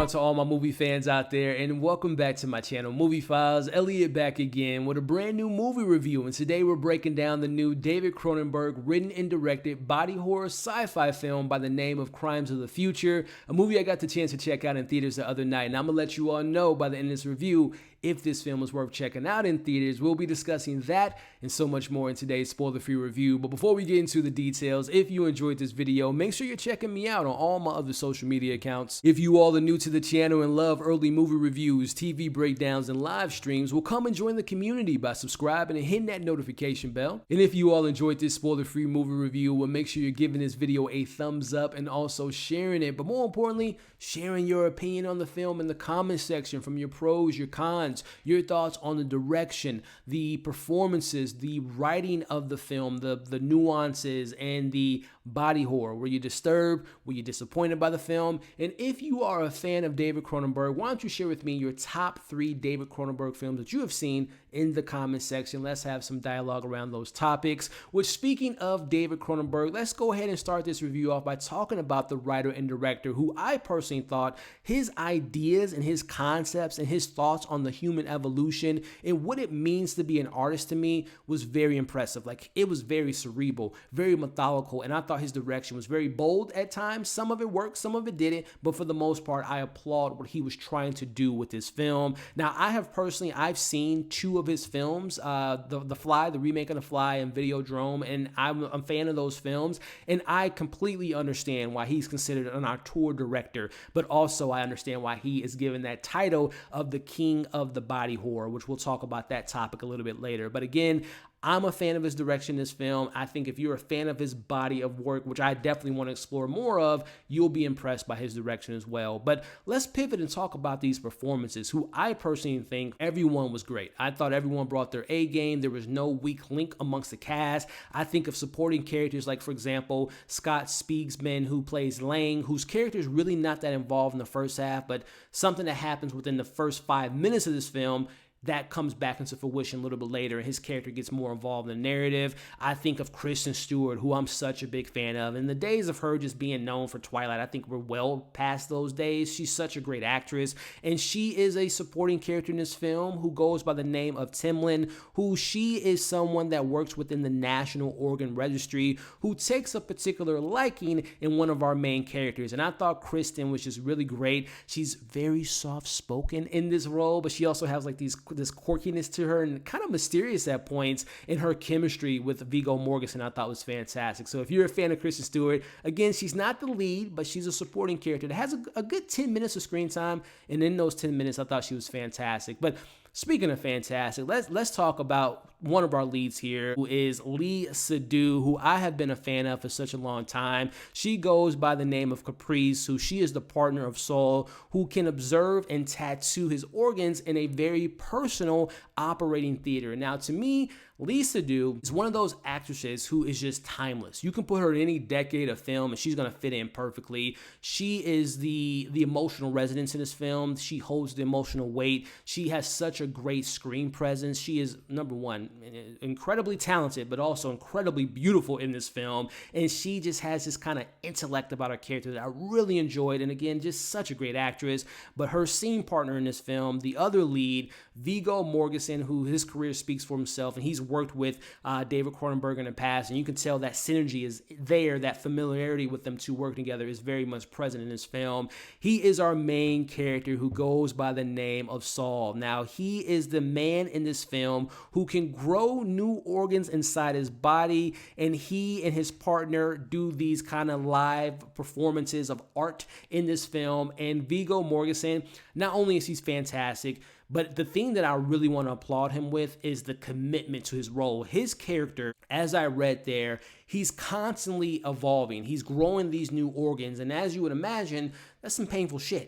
out to all my movie fans out there, and welcome back to my channel, MovieFiles. Elliot back again with a brand new movie review, and today we're breaking down the new David Cronenberg written and directed body horror sci-fi film by the name of Crimes of the Future, a movie I got the chance to check out in theaters the other night, and I'm gonna let you all know by the end of this review if this film is worth checking out in theaters. We'll be discussing that and so much more in today's spoiler-free review. But before we get into the details, if you enjoyed this video, make sure you're checking me out on all my other social media accounts. If you all are new to the channel and love early movie reviews, TV breakdowns, and live streams, well, come and join the community by subscribing and hitting that notification bell. And if you all enjoyed this spoiler-free movie review, well, make sure you're giving this video a thumbs up and also sharing it. But more importantly, sharing your opinion on the film in the comment section, from your pros, your cons, your thoughts on the direction, the performances, the writing of the film, the nuances, and the body horror. Were you disturbed? Were you disappointed by the film? And if you are a fan of David Cronenberg, why don't you share with me your top 3 David Cronenberg films that you have seen in the comment section. Let's have some dialogue around those topics. Which, speaking of David Cronenberg, let's go ahead and start this review off by talking about the writer and director, who I personally thought his ideas and his concepts and his thoughts on the human evolution and what it means to be an artist to me was very impressive. Like, it was very cerebral, very methodical, and I thought his direction was very bold at times. Some of it worked, some of it didn't, but for the most part, I applaud what he was trying to do with this film. Now, I've seen 2 of his films, The Fly, the remake of The Fly, and Videodrome, and I'm a fan of those films, and I completely understand why he's considered an auteur director, but also I understand why he is given that title of the king of the body horror, which we'll talk about that topic a little bit later. But again, I'm a fan of his direction in this film. I think if you're a fan of his body of work, which I definitely want to explore more of, you'll be impressed by his direction as well. But let's pivot and talk about these performances, who I personally think everyone was great. I thought everyone brought their A game. There was no weak link amongst the cast. I think of supporting characters like, for example, Scott Spiegsman, who plays Lang, whose character is really not that involved in the first half, but something that happens within the first 5 minutes of this film that comes back into fruition a little bit later, and his character gets more involved in the narrative. I think of Kristen Stewart, who I'm such a big fan of. In the days of her just being known for Twilight, I think we're well past those days. She's such a great actress, and she is a supporting character in this film who goes by the name of Timlin, who she is someone that works within the National Organ Registry, who takes a particular liking in one of our main characters. And I thought Kristen was just really great. She's very soft-spoken in this role, but she also has like this quirkiness to her and kind of mysterious at points, in her chemistry with Viggo Mortensen I thought was fantastic. So if you're a fan of Kristen Stewart, again, she's not the lead, but she's a supporting character that has a good 10 minutes of screen time, and in those 10 minutes I thought she was fantastic. But speaking of fantastic, let's talk about one of our leads here, who is Lee Seydoux, who I have been a fan of for such a long time. She goes by the name of Caprice, who she is the partner of Saul, who can observe and tattoo his organs in a very personal operating theater. Now, to me, Lee Seydoux is one of those actresses who is just timeless. You can put her in any decade of film and she's going to fit in perfectly. She is the emotional resonance in this film. She holds the emotional weight. She has such a great screen presence. She is, number one, incredibly talented, but also incredibly beautiful in this film. And she just has this kind of intellect about her character that I really enjoyed. And again, just such a great actress. But her scene partner in this film, the other lead, Viggo Mortensen, who his career speaks for himself, and he's worked with David Cronenberg in the past, and you can tell that synergy is there, that familiarity with them two working together is very much present in this film. He is our main character who goes by the name of Saul. Now, he is the man in this film who can grow new organs inside his body, and he and his partner do these kind of live performances of art in this film. And Viggo Mortensen, not only is he fantastic, but the thing that I really want to applaud him with is the commitment to his role. His character, as I read there, he's constantly evolving. He's growing these new organs. And as you would imagine, that's some painful shit.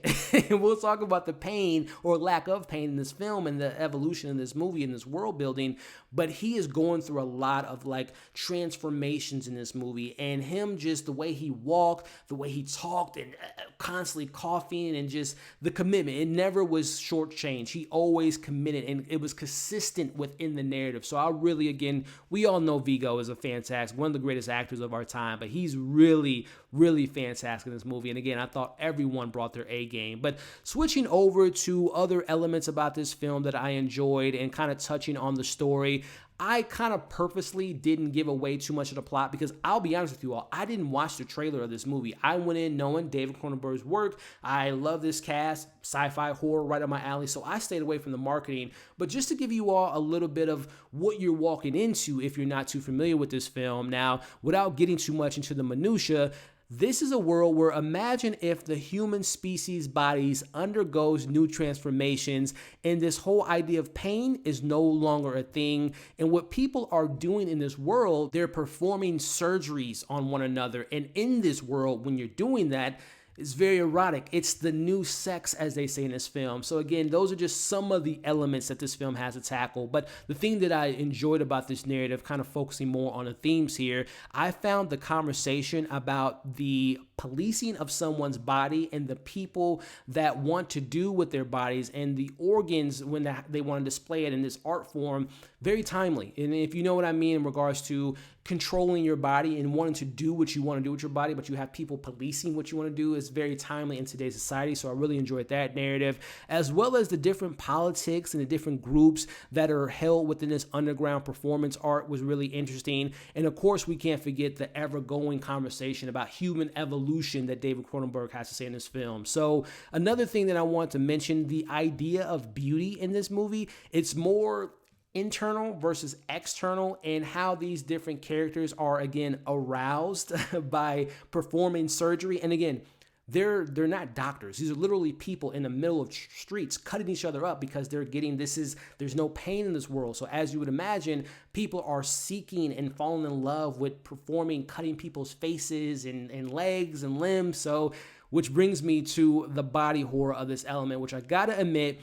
And we'll talk about the pain or lack of pain in this film and the evolution of this movie and this world building. But he is going through a lot of like transformations in this movie. And him, just the way he walked, the way he talked, and constantly coughing, and just the commitment. It never was shortchanged. He always committed, and it was consistent within the narrative. So I really, again, we all know Viggo is a fantastic, one of the greatest actors of our time, but he's really, really fantastic in this movie. And again, I thought everyone brought their A game. But switching over to other elements about this film that I enjoyed and kind of touching on the story, I kind of purposely didn't give away too much of the plot because I'll be honest with you all, I didn't watch the trailer of this movie. I went in knowing David Cronenberg's work. I love this cast, sci-fi horror right up my alley, so I stayed away from the marketing. But just to give you all a little bit of what you're walking into if you're not too familiar with this film. Now, without getting too much into the minutia, this is a world where imagine if the human species bodies undergoes new transformations and this whole idea of pain is no longer a thing. And what people are doing in this world, they're performing surgeries on one another. And in this world, when you're doing that, it's very erotic. It's the new sex, as they say in this film. So again, those are just some of the elements that this film has to tackle. But the thing that I enjoyed about this narrative, kind of focusing more on the themes here, I found the conversation about the policing of someone's body and the people that want to do with their bodies and the organs when they want to display it in this art form, very timely. And if you know what I mean in regards to controlling your body and wanting to do what you want to do with your body, but you have people policing what you want to do, is very timely in today's society. So I really enjoyed that narrative, as well as the different politics and the different groups that are held within this underground performance art was really interesting. And of course, we can't forget the ever-going conversation about human evolution that David Cronenberg has to say in this film. So another thing that I want to mention, the idea of beauty in this movie, it's more internal versus external, and how these different characters are again aroused by performing surgery. And again, they're not doctors. These are literally people in the middle of streets cutting each other up because they're getting there's no pain in this world. So as you would imagine, people are seeking and falling in love with performing, cutting people's faces and legs and limbs. So, which brings me to the body horror of this element, which I gotta admit,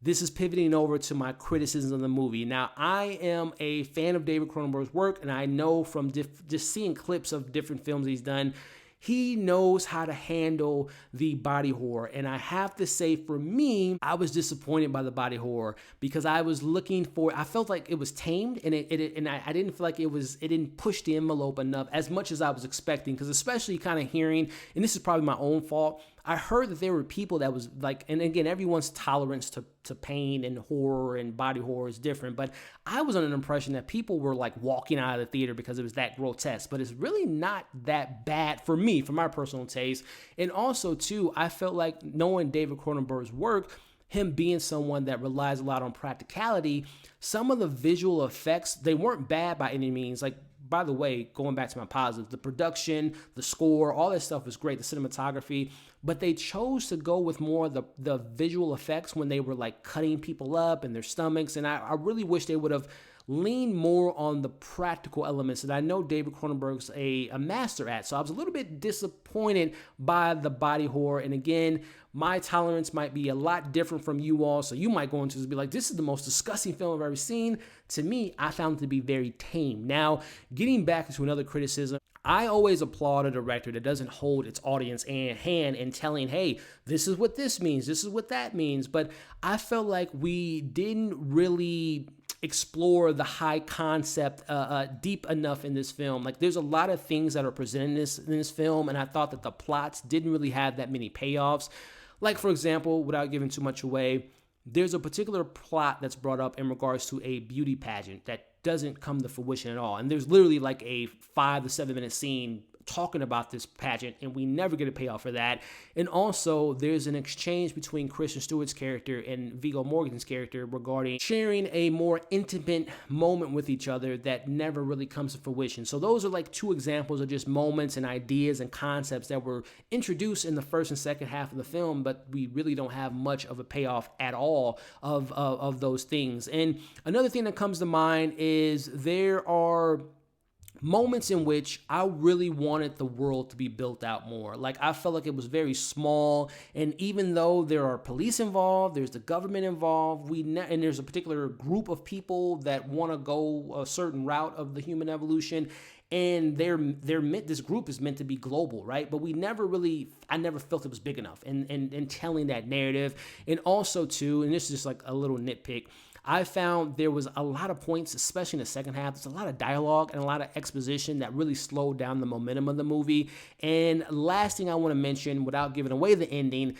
this is pivoting over to my criticisms of the movie. Now, I am a fan of David Cronenberg's work, and I know from just seeing clips of different films he's done, he knows how to handle the body horror. And I have to say, for me, I was disappointed by the body horror because I was looking for, I felt like it was tamed, and I didn't feel like it didn't push the envelope enough as much as I was expecting. Because especially kind of hearing, and this is probably my own fault, I heard that there were people that was like, and again, everyone's tolerance to pain and horror and body horror is different, but I was under an impression that people were like walking out of the theater because it was that grotesque, but it's really not that bad for me, for my personal taste. And also too, I felt like knowing David Cronenberg's work, him being someone that relies a lot on practicality, some of the visual effects, they weren't bad by any means. Like, by the way, going back to my positives, the production, the score, all that stuff was great, the cinematography, but they chose to go with more of the visual effects when they were like cutting people up in their stomachs. And I really wish they would have leaned more on the practical elements that I know David Cronenberg's a master at. So I was a little bit disappointed by the body horror. And again, my tolerance might be a lot different from you all. So you might go into this and be like, this is the most disgusting film I've ever seen. To me, I found it to be very tame. Now, getting back into another criticism, I always applaud a director that doesn't hold its audience in hand and telling, hey, this is what this means, this is what that means. But I felt like we didn't really explore the high concept deep enough in this film. Like, there's a lot of things that are presented in this film, and I thought that the plots didn't really have that many payoffs. Like, for example, without giving too much away, there's a particular plot that's brought up in regards to a beauty pageant that doesn't come to fruition at all. And there's literally like a 5 to 7 minute scene talking about this pageant, and we never get a payoff for that. And also, there's an exchange between Kristen Stewart's character and Viggo Mortensen's character regarding sharing a more intimate moment with each other that never really comes to fruition. So those are like two examples of just moments and ideas and concepts that were introduced in the first and second half of the film, but we really don't have much of a payoff at all of those things. And another thing that comes to mind is there are moments in which I really wanted the world to be built out more. Like, I felt like it was very small, and even though there are police involved, there's the government involved, and there's a particular group of people that want to go a certain route of the human evolution, and this group is meant to be global, right? But I never felt it was big enough in telling that narrative. And also too, and this is just like a little nitpick, I found there was a lot of points, especially in the second half. There's a lot of dialogue and a lot of exposition that really slowed down the momentum of the movie. And last thing I want to mention, without giving away the ending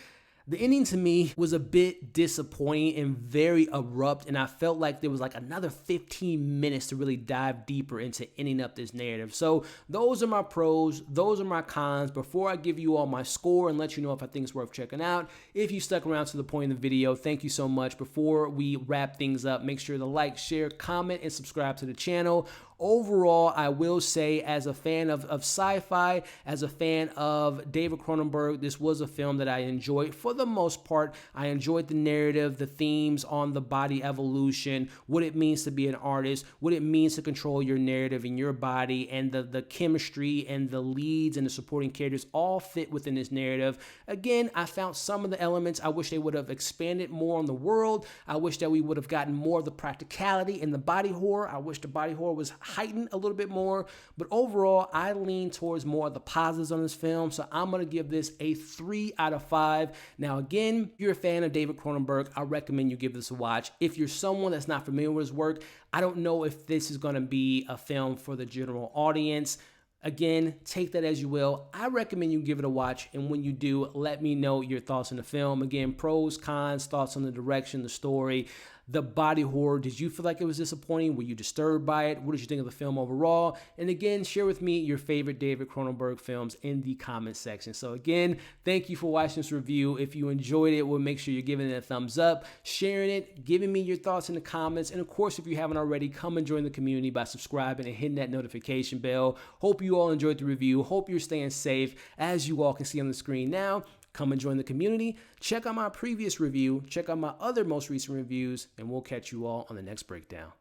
to me was a bit disappointing and very abrupt, and I felt like there was like another 15 minutes to really dive deeper into ending up this narrative. So those are my pros, those are my cons. Before I give you all my score and let you know if I think it's worth checking out, if you stuck around to the point in the video, thank you so much. Before we wrap things up, make sure to like, share, comment, and subscribe to the channel. Overall, I will say, as a fan of sci-fi, as a fan of David Cronenberg, this was a film that I enjoyed for the most part. I enjoyed the narrative, the themes on the body evolution, what it means to be an artist, what it means to control your narrative in your body, and the chemistry and the leads and the supporting characters all fit within this narrative. Again, I found some of the elements I wish they would have expanded more on the world. I wish that we would have gotten more of the practicality in the body horror. I wish the body horror was heightened a little bit more, but overall I lean towards more of the positives on this film, so I'm gonna give this a 3 out of 5. Now again, if you're a fan of David Cronenberg, I recommend you give this a watch. If you're someone that's not familiar with his work, I don't know if this is gonna be a film for the general audience. Again, take that as you will. I recommend you give it a watch, and when you do, let me know your thoughts on the film. Again, pros, cons, thoughts on the direction, the story, the body horror. Did you feel like it was disappointing? Were you disturbed by it? What did you think of the film overall? And again, share with me your favorite David Cronenberg films in the comment section. So again, thank you for watching this review. If you enjoyed it, we'll make sure you're giving it a thumbs up, sharing it, giving me your thoughts in the comments. And of course, if you haven't already, come and join the community by subscribing and hitting that notification bell. Hope you all enjoyed the review. Hope you're staying safe. As you all can see on the screen now, come and join the community. Check out my previous review. Check out my other most recent reviews, and we'll catch you all on the next breakdown.